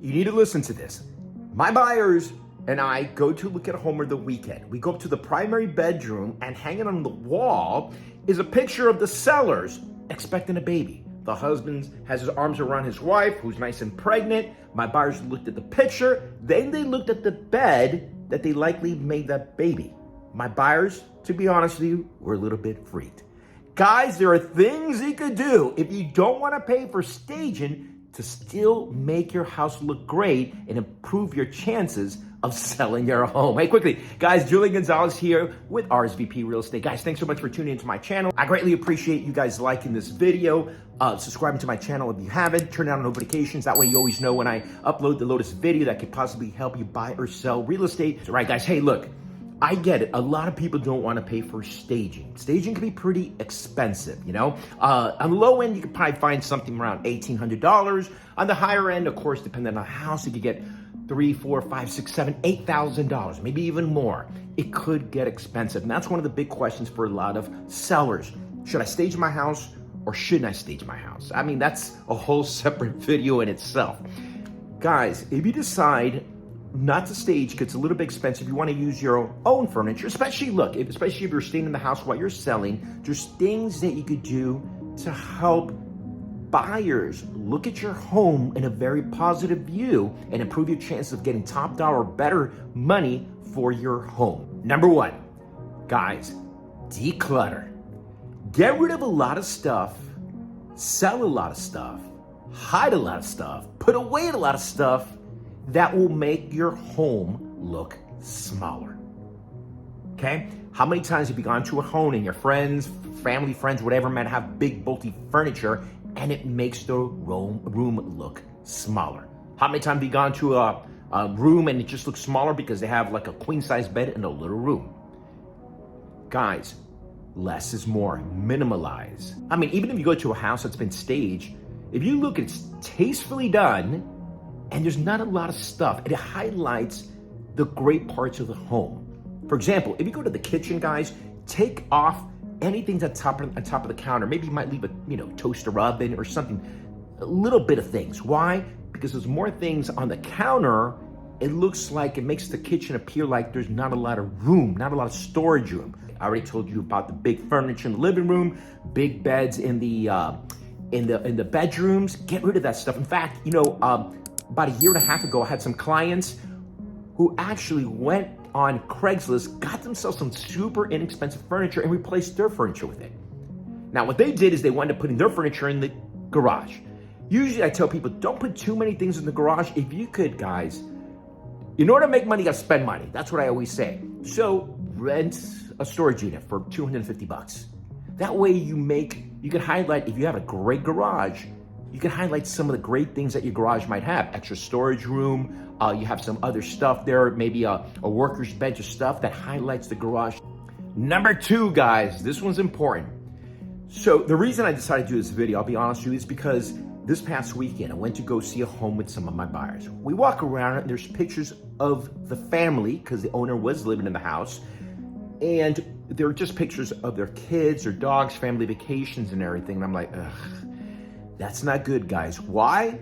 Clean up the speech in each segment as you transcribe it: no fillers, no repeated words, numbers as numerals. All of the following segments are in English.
You need to listen to this. My buyers and I go to look at a home over the weekend. We go up to the primary bedroom, and hanging on the wall is a picture of the sellers expecting a baby. The husband has his arms around his wife, who's nice and pregnant. My buyers looked at the picture. Then they looked at the bed that they likely made that baby. My buyers, to be honest with you, were a little bit freaked. Guys, there are things you could do if you don't want to pay for staging to still make your house look great and improve your chances of selling your home. Hey, quickly, guys, Julian Gonzalez here with RSVP Real Estate. Guys, thanks so much for tuning into my channel. I greatly appreciate you guys liking this video, subscribing to my channel if you haven't, turn on notifications. That way you always know when I upload the latest video that could possibly help you buy or sell real estate. So, right, guys, hey, look, I get it. A lot of people don't want to pay for staging. Staging can be pretty expensive, you know? On the low end, you could probably find something around $1,800. On the higher end, of course, depending on the house, you could get $3,000, $4,000, $5,000, $6,000, $7,000, $8,000, maybe even more. It could get expensive. And that's one of the big questions for a lot of sellers. Should I stage my house or shouldn't I stage my house? I mean, that's a whole separate video in itself. Guys, if you decide not to stage because it's a little bit expensive, you want to use your own furniture, especially if you're staying in the house while you're selling, there's things that you could do to help buyers look at your home in a very positive view and improve your chances of getting top dollar or better money for your home. Number one, guys, declutter. Get rid of a lot of stuff, sell a lot of stuff, hide a lot of stuff, put away a lot of stuff that will make your home look smaller. Okay? How many times have you gone to a home and your friends, family, friends, whatever, might have big, bulky furniture and it makes the room look smaller? How many times have you gone to a room and it just looks smaller because they have like a queen size bed in a little room? Guys, less is more. Minimalize. I mean, even if you go to a house that's been staged, if you look, it's tastefully done, and there's not a lot of stuff. It highlights the great parts of the home. For example, if you go to the kitchen, guys, take off anything that's on top of the counter. Maybe you might leave a toaster oven or something, a little bit of things. Why? Because there's more things on the counter. It looks like it makes the kitchen appear like there's not a lot of room, not a lot of storage room. I already told you about the big furniture in the living room, big beds in the bedrooms. Get rid of that stuff. In fact, about a year and a half ago, I had some clients who actually went on Craigslist, got themselves some super inexpensive furniture and replaced their furniture with it. Now, what they did is they wound up putting their furniture in the garage. Usually I tell people, don't put too many things in the garage. If you could, guys, in order to make money, you gotta spend money. That's what I always say. So rent a storage unit for $250. That way you can highlight, if you have a great garage, you can highlight some of the great things that your garage might have. Extra storage room, you have some other stuff there, maybe a worker's bench of stuff that highlights the garage. Number two, guys, this one's important. So the reason I decided to do this video, I'll be honest with you, is because this past weekend, I went to go see a home with some of my buyers. We walk around and there's pictures of the family because the owner was living in the house. And there are just pictures of their kids, their dogs, family vacations and everything. And I'm like, ugh. That's not good, guys. Why?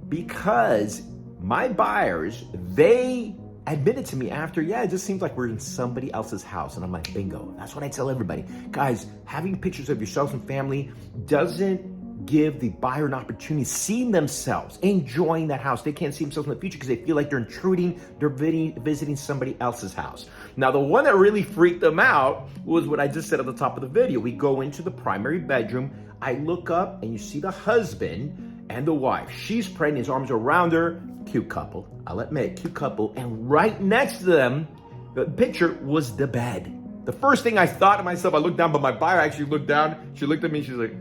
Because my buyers, they admitted to me after, yeah, it just seems like we're in somebody else's house. And I'm like, bingo. That's what I tell everybody. Guys, having pictures of yourselves and family doesn't give the buyer an opportunity to see themselves enjoying that house. They can't see themselves in the future because they feel like they're intruding, they're visiting somebody else's house. Now, the one that really freaked them out was what I just said at the top of the video. We go into the primary bedroom. I look up and you see the husband and the wife. She's pregnant, his arms are around her. Cute couple, I'll admit, cute couple. And right next to them, the picture was the bed. The first thing I thought to myself, I looked down, but my buyer actually looked down. She looked at me, she's like,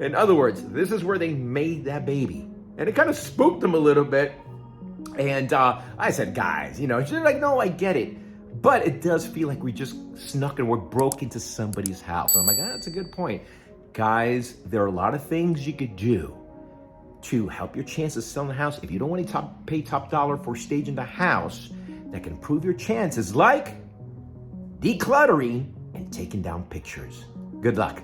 in other words, this is where they made that baby. And it kind of spooked them a little bit. And I said, guys, she's like, no, I get it. But it does feel like we just snuck and we're broke into somebody's house. And I'm like, that's a good point. Guys, there are a lot of things you could do to help your chances of selling the house. If you don't want to pay top dollar for staging the house, that can improve your chances, like decluttering and taking down pictures. Good luck.